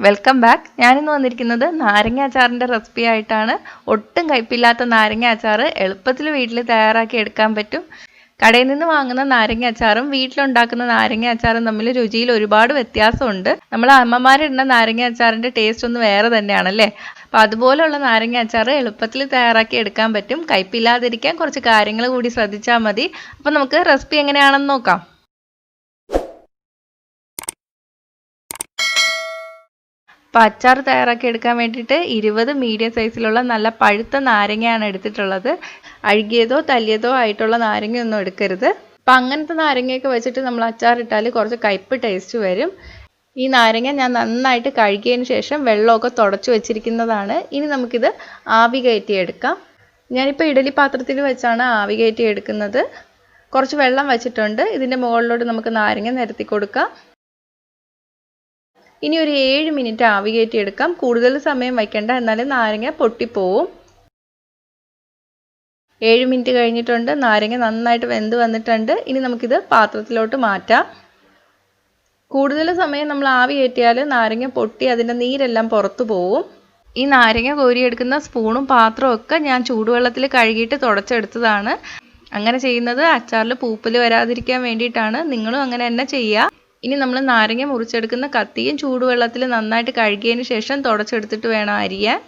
Welcome back. ഞാനിന്ന് വന്നിരിക്കുന്നത് നാരങ്ങ അച്ചാറിൻ്റെ റെസിപ്പി ആയിട്ടാണ്. ഒട്ടും കയ്പില്ലാത്ത നാരങ്ങ അച്ചാർ എളുപ്പത്തിൽ വീട്ടിൽ തയ്യാറാക്കി എടുക്കാൻ പറ്റും. കടയിൽ നിന്ന് വാങ്ങുന്ന നാരങ്ങ അച്ചാറും വീട്ടിലുണ്ടാക്കുന്ന നാരങ്ങ അച്ചാറും തമ്മിൽ രുചിയിൽ ഒരുപാട് വ്യത്യാസമുണ്ട്. നമ്മൾ അമ്മമാരിടുന്ന നാരങ്ങ അച്ചാറിൻ്റെ ടേസ്റ്റ് ഒന്ന് വേറെ തന്നെയാണല്ലേ. അപ്പോൾ അതുപോലെയുള്ള നാരങ്ങ അച്ചാർ എളുപ്പത്തിൽ തയ്യാറാക്കി എടുക്കാൻ പറ്റും. കയ്പില്ലാതിരിക്കാൻ കുറച്ച് കാര്യങ്ങൾ കൂടി ശ്രദ്ധിച്ചാൽ മതി. അപ്പോൾ നമുക്ക് റെസിപ്പി എങ്ങനെയാണെന്ന് നോക്കാം. അപ്പോൾ അച്ചാർ തയ്യാറാക്കി എടുക്കാൻ വേണ്ടിയിട്ട് 20 മീഡിയം സൈസിലുള്ള നല്ല പഴുത്ത നാരങ്ങയാണ് എടുത്തിട്ടുള്ളത്. അഴുകിയതോ തല്ലിയതോ ആയിട്ടുള്ള നാരങ്ങയൊന്നും എടുക്കരുത്. അപ്പം അങ്ങനത്തെ നാരങ്ങയൊക്കെ വെച്ചിട്ട് നമ്മൾ അച്ചാറിട്ടാൽ കുറച്ച് കയ്പ്പ് ടേസ്റ്റ് വരും. ഈ നാരങ്ങ ഞാൻ നന്നായിട്ട് കഴുകിയതിന് ശേഷം വെള്ളമൊക്കെ തുടച്ചു വെച്ചിരിക്കുന്നതാണ്. ഇനി നമുക്കിത് ആവി കയറ്റിയെടുക്കാം. ഞാനിപ്പോൾ ഇഡലി പാത്രത്തിൽ വെച്ചാണ് ആവി കയറ്റിയെടുക്കുന്നത്. കുറച്ച് വെള്ളം വെച്ചിട്ടുണ്ട്. ഇതിൻ്റെ മുകളിലോട്ട് നമുക്ക് നാരങ്ങ നിരത്തി കൊടുക്കാം. ഇനി ഒരു 7 മിനിറ്റ് ആവി കയറ്റിയെടുക്കാം. കൂടുതൽ സമയം വയ്ക്കേണ്ട, എന്നാലും നാരങ്ങ പൊട്ടിപ്പോവും. 7 മിനിറ്റ് കഴിഞ്ഞിട്ടുണ്ട്. നാരങ്ങ നന്നായിട്ട് വെന്ത് വന്നിട്ടുണ്ട്. ഇനി നമുക്കിത് പാത്രത്തിലോട്ട് മാറ്റാം. കൂടുതൽ സമയം നമ്മൾ ആവി കയറ്റിയാൽ നാരങ്ങ പൊട്ടി അതിൻ്റെ നീരെല്ലാം പുറത്തു പോവും. ഈ നാരങ്ങ കോരിയെടുക്കുന്ന സ്പൂണും പാത്രവും ഒക്കെ ഞാൻ ചൂടുവെള്ളത്തിൽ കഴുകിയിട്ട് തുടച്ചെടുത്തതാണ്. അങ്ങനെ ചെയ്യുന്നത് അച്ചാറിൽ പൂപ്പൽ വരാതിരിക്കാൻ വേണ്ടിയിട്ടാണ്. നിങ്ങളും അങ്ങനെ തന്നെ ചെയ്യുക. ഇനി നമ്മൾ നാരങ്ങ മുറിച്ചെടുക്കുന്ന കത്തിയും ചൂടുവെള്ളത്തിൽ നന്നായിട്ട് കഴുകിയതിന് ശേഷം തുടച്ചെടുത്തിട്ട് വേണം അരിയാൻ.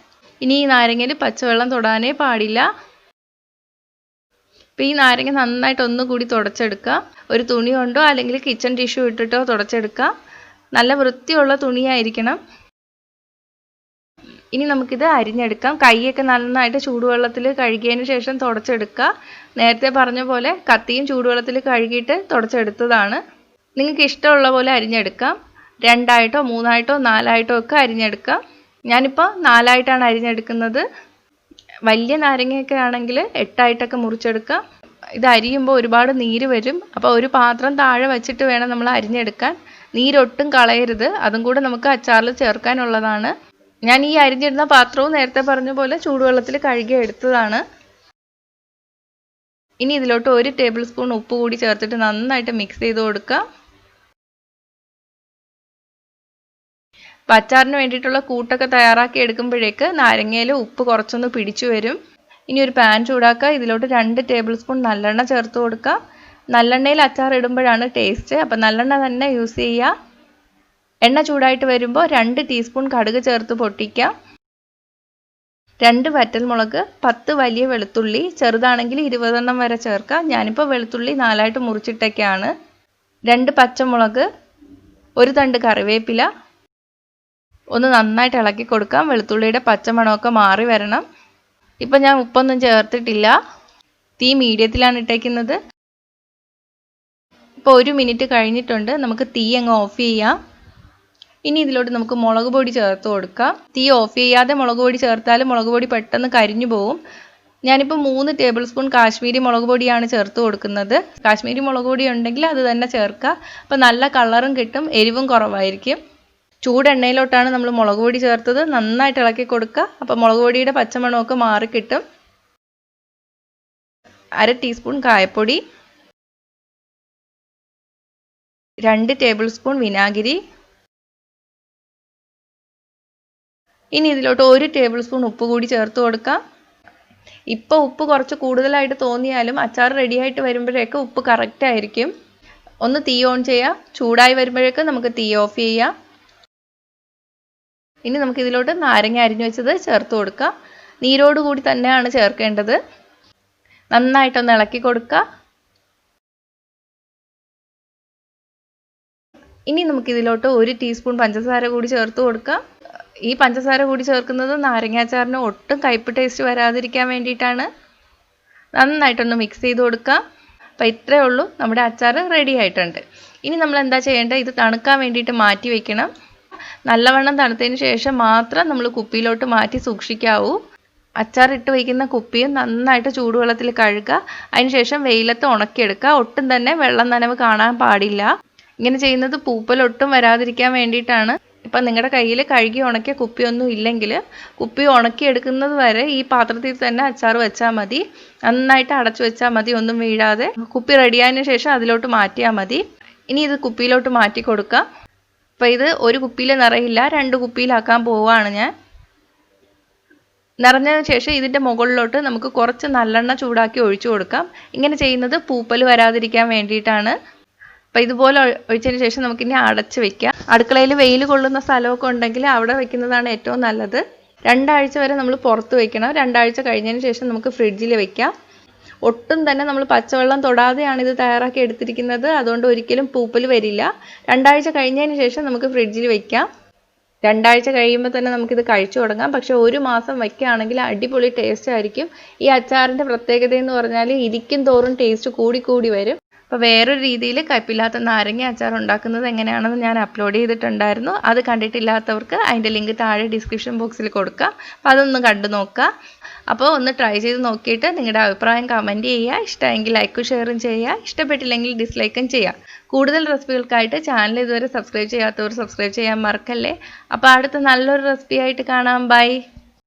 ഇനി ഈ നാരങ്ങയിൽ പച്ചവെള്ളം തൊടാനേ പാടില്ല. അപ്പോൾ ഈ നാരങ്ങ നന്നായിട്ട് ഒന്നുകൂടി തുടച്ചെടുക്കുക. ഒരു തുണി കൊണ്ടോ അല്ലെങ്കിൽ കിച്ചൺ ടിഷ്യൂ ഇട്ടിട്ടോ തുടച്ചെടുക്കുക. നല്ല വൃത്തിയുള്ള തുണിയായിരിക്കണം. ഇനി നമുക്കിത് അരിഞ്ഞെടുക്കാം. കൈയൊക്കെ നന്നായിട്ട് ചൂടുവെള്ളത്തിൽ കഴുകിയതിന് ശേഷം തുടച്ചെടുക്കുക. നേരത്തെ പറഞ്ഞ പോലെ കത്തിയും ചൂടുവെള്ളത്തിൽ കഴുകിയിട്ട് തുടച്ചെടുത്തതാണ്. നിങ്ങൾക്ക് ഇഷ്ടമുള്ള പോലെ അരിഞ്ഞെടുക്കാം. 2ആയിട്ടോ 3ആയിട്ടോ 4ആയിട്ടോ ഒക്കെ അരിഞ്ഞെടുക്കാം. ഞാനിപ്പോൾ 4ആയിട്ടാണ് അരിഞ്ഞെടുക്കുന്നത്. വലിയ നാരങ്ങയൊക്കെ ആണെങ്കിൽ 8ആയിട്ടൊക്കെ മുറിച്ചെടുക്കാം. ഇത് അരിയുമ്പോൾ ഒരുപാട് നീര് വരും. അപ്പോൾ ഒരു പാത്രം താഴെ വെച്ചിട്ട് വേണം നമ്മൾ അരിഞ്ഞെടുക്കാൻ. നീരൊട്ടും കളയരുത്. അതും കൂടെ നമുക്ക് അച്ചാറിൽ ചേർക്കാനുള്ളതാണ്. ഞാൻ ഈ അരിഞ്ഞിടുന്ന പാത്രവും നേരത്തെ പറഞ്ഞ പോലെ ചൂടുവെള്ളത്തിൽ കഴുകി എടുത്തതാണ്. ഇനി ഇതിലോട്ട് 1 ടേബിൾ സ്പൂൺ ഉപ്പ് കൂടി ചേർത്തിട്ട് നന്നായിട്ട് മിക്സ് ചെയ്ത് കൊടുക്കാം. അച്ചാറിന് വേണ്ടിയിട്ടുള്ള കൂട്ടൊക്കെ തയ്യാറാക്കി എടുക്കുമ്പോഴേക്ക് നാരങ്ങയിൽ ഉപ്പ് കുറച്ചൊന്ന് പിടിച്ചു വരും. ഇനി ഒരു പാൻ ചൂടാക്കുക. ഇതിലോട്ട് 2 ടേബിൾ സ്പൂൺ നല്ലെണ്ണ ചേർത്ത് കൊടുക്കുക. നല്ലെണ്ണയിൽ അച്ചാർ ഇടുമ്പോഴാണ് ടേസ്റ്റ്. അപ്പം നല്ലെണ്ണ തന്നെ യൂസ് ചെയ്യുക. എണ്ണ ചൂടായിട്ട് വരുമ്പോൾ 2 ടീസ്പൂൺ കടുക് ചേർത്ത് പൊട്ടിക്കുക. 2 വറ്റൽമുളക്, 10 വലിയ വെളുത്തുള്ളി, ചെറുതാണെങ്കിൽ 20 എണ്ണം വരെ ചേർക്കുക. ഞാനിപ്പോൾ വെളുത്തുള്ളി 4ആയിട്ട് മുറിച്ചിട്ടൊക്കെയാണ്. 2 പച്ചമുളക്, 1 തണ്ട് കറിവേപ്പില. ഒന്ന് നന്നായിട്ട് ഇളക്കി കൊടുക്കാം. വെളുത്തുള്ളിയുടെ പച്ചമണമൊക്കെ മാറി വരണം. ഇപ്പം ഞാൻ ഉപ്പൊന്നും ചേർത്തിട്ടില്ല. തീ മീഡിയത്തിലാണ് ഇട്ടേക്കുന്നത്. ഇപ്പോൾ 1 മിനിറ്റ് കഴിഞ്ഞിട്ടുണ്ട്. നമുക്ക് തീ അങ്ങ് ഓഫ് ചെയ്യാം. ഇനി ഇതിലോട്ട് നമുക്ക് മുളക് പൊടി ചേർത്ത് കൊടുക്കാം. തീ ഓഫ് ചെയ്യാതെ മുളക് പൊടി ചേർത്താൽ മുളക് പൊടി പെട്ടെന്ന് കരിഞ്ഞു പോവും. ഞാനിപ്പോൾ 3 ടേബിൾ സ്പൂൺ കാശ്മീരി മുളക് പൊടിയാണ് ചേർത്ത് കൊടുക്കുന്നത്. കാശ്മീരി മുളക് പൊടി ഉണ്ടെങ്കിൽ അത് തന്നെ ചേർക്കുക. അപ്പോൾ നല്ല കളറും കിട്ടും, എരിവും കുറവായിരിക്കും. ചൂടെണ്ണയിലോട്ടാണ് നമ്മൾ മുളക് പൊടി ചേർത്തത്. നന്നായിട്ട് ഇളക്കി കൊടുക്കുക. അപ്പോൾ മുളക് പൊടിയുടെ പച്ചമണമൊക്കെ മാറിക്കിട്ടും. 1/2 ടീസ്പൂൺ കായപ്പൊടി, 2 ടേബിൾ സ്പൂൺ വിനാഗിരി. ഇനി ഇതിലോട്ട് 1 ടേബിൾ സ്പൂൺ ഉപ്പ് കൂടി ചേർത്ത് കൊടുക്കാം. ഇപ്പോൾ ഉപ്പ് കുറച്ച് കൂടുതലായിട്ട് തോന്നിയാലും അച്ചാർ റെഡിയായിട്ട് വരുമ്പോഴേക്ക് ഉപ്പ് കറക്റ്റ് ആയിരിക്കും. ഒന്ന് തീ ഓൺ ചെയ്യുക. ചൂടായി വരുമ്പോഴേക്ക് നമുക്ക് തീ ഓഫ് ചെയ്യാം. ഇനി നമുക്ക് ഇതിലോട്ട് നാരങ്ങ അരിഞ്ഞു വെച്ചത് ചേർത്ത് കൊടുക്കാം. നീരോട് കൂടി തന്നെയാണ് ചേർക്കേണ്ടത്. നന്നായിട്ടൊന്ന് ഇളക്കി കൊടുക്കുക. ഇനി നമുക്ക് ഇതിലോട്ട് 1 ടീസ്പൂൺ പഞ്ചസാര കൂടി ചേർത്ത് കൊടുക്കാം. ഈ പഞ്ചസാര കൂടി ചേർക്കുന്നത് നാരങ്ങ അച്ചാറിന് ഒട്ടും കയ്പ്പ് ടേസ്റ്റ് വരാതിരിക്കാൻ വേണ്ടിയിട്ടാണ്. നന്നായിട്ടൊന്ന് മിക്സ് ചെയ്ത് കൊടുക്കാം. അപ്പോൾ ഇത്രയേ ഉള്ളൂ, നമ്മുടെ അച്ചാർ റെഡി ആയിട്ടുണ്ട്. ഇനി നമ്മൾ എന്താ ചെയ്യേണ്ടത്? ഇത് തണുക്കാൻ വേണ്ടിയിട്ട് മാറ്റി വയ്ക്കണം. നല്ലവണ്ണം തണുത്തതിന് ശേഷം മാത്രം നമ്മൾ കുപ്പിയിലോട്ട് മാറ്റി സൂക്ഷിക്കാവൂ. അച്ചാർ ഇട്ട് വയ്ക്കുന്ന കുപ്പിയും നന്നായിട്ട് ചൂടുവെള്ളത്തിൽ കഴുകുക. അതിനുശേഷം വെയിലത്ത് ഉണക്കിയെടുക്കുക. ഒട്ടും തന്നെ വെള്ളം നനവ് കാണാൻ പാടില്ല. ഇങ്ങനെ ചെയ്യുന്നത് പൂപ്പൽ ഒട്ടും വരാതിരിക്കാൻ വേണ്ടിയിട്ടാണ്. ഇപ്പം നിങ്ങളുടെ കയ്യിൽ കഴുകി ഉണക്കിയ കുപ്പിയൊന്നും ഇല്ലെങ്കിൽ കുപ്പി ഉണക്കിയെടുക്കുന്നത് വരെ ഈ പാത്രത്തിൽ തന്നെ അച്ചാർ വെച്ചാൽ മതി. നന്നായിട്ട് അടച്ചു വെച്ചാൽ മതി, ഒന്നും വീഴാതെ. കുപ്പി റെഡിയായതിനു ശേഷം അതിലോട്ട് മാറ്റിയാൽ മതി. ഇനി ഇത് കുപ്പിയിലോട്ട് മാറ്റി കൊടുക്കാം. അപ്പോൾ ഇത് ഒരു കുപ്പിയിൽ നിറയില്ല, 2 കുപ്പിയിലാക്കാൻ പോവുകയാണ് ഞാൻ. നിറഞ്ഞതിന് ശേഷം ഇതിൻ്റെ മുകളിലോട്ട് നമുക്ക് കുറച്ച് നല്ലെണ്ണ ചൂടാക്കി ഒഴിച്ചു കൊടുക്കാം. ഇങ്ങനെ ചെയ്യുന്നത് പൂപ്പൽ വരാതിരിക്കാൻ വേണ്ടിയിട്ടാണ്. അപ്പോൾ ഇതുപോലെ ഒഴിച്ചതിന് ശേഷം നമുക്കിനി അടച്ച് വെക്കാം. അടുക്കളയിൽ വെയിൽ കൊള്ളുന്ന സ്ഥലമൊക്കെ ഉണ്ടെങ്കിൽ അവിടെ വെക്കുന്നതാണ് ഏറ്റവും നല്ലത്. 2 ആഴ്ച വരെ നമ്മൾ പുറത്ത് വെക്കണം. 2 ആഴ്ച കഴിഞ്ഞതിന് ശേഷം നമുക്ക് ഫ്രിഡ്ജിൽ വെക്കാം. ഒട്ടും തന്നെ നമ്മൾ പച്ചവെള്ളം തൊടാതെയാണ് ഇത് തയ്യാറാക്കി എടുത്തിരിക്കുന്നത്. അതുകൊണ്ട് ഒരിക്കലും പൂപ്പൽ വരില്ല. 2 ആഴ്ച കഴിഞ്ഞതിന് ശേഷം നമുക്ക് ഫ്രിഡ്ജിൽ വെക്കാം. 2 ആഴ്ച കഴിയുമ്പോൾ തന്നെ നമുക്കിത് കഴിച്ചു തുടങ്ങാം. പക്ഷെ 1 മാസം വയ്ക്കുകയാണെങ്കിൽ അടിപൊളി ടേസ്റ്റ് ആയിരിക്കും. ഈ അച്ചാറിൻ്റെ പ്രത്യേകത എന്ന് പറഞ്ഞാൽ ഇരിക്കും തോറും ടേസ്റ്റ് കൂടി വരും. അപ്പോൾ വേറൊരു രീതിയിൽ കയ്പില്ലാത്ത നാരങ്ങ അച്ചാർ ഉണ്ടാക്കുന്നത് എങ്ങനെയാണെന്ന് ഞാൻ അപ്ലോഡ് ചെയ്തിട്ടുണ്ടായിരുന്നു. അത് കണ്ടിട്ടില്ലാത്തവർക്ക് അതിൻ്റെ ലിങ്ക് താഴെ ഡിസ്ക്രിപ്ഷൻ ബോക്സിൽ കൊടുക്കാം. അപ്പോൾ അതൊന്ന് കണ്ടു നോക്കുക. അപ്പോൾ ഒന്ന് ട്രൈ ചെയ്ത് നോക്കിയിട്ട് നിങ്ങളുടെ അഭിപ്രായം കമൻറ്റ് ചെയ്യുക. ഇഷ്ടമെങ്കിൽ ലൈക്കും ഷെയറും ചെയ്യുക. ഇഷ്ടപ്പെട്ടില്ലെങ്കിൽ ഡിസ്ലൈക്കും ചെയ്യുക. കൂടുതൽ റെസിപ്പികൾക്കായിട്ട് ചാനൽ ഇതുവരെ സബ്സ്ക്രൈബ് ചെയ്യാത്തവർ സബ്സ്ക്രൈബ് ചെയ്യാൻ മറക്കല്ലേ. അപ്പോൾ അടുത്ത നല്ലൊരു റെസിപ്പി ആയിട്ട് കാണാം. ബൈ.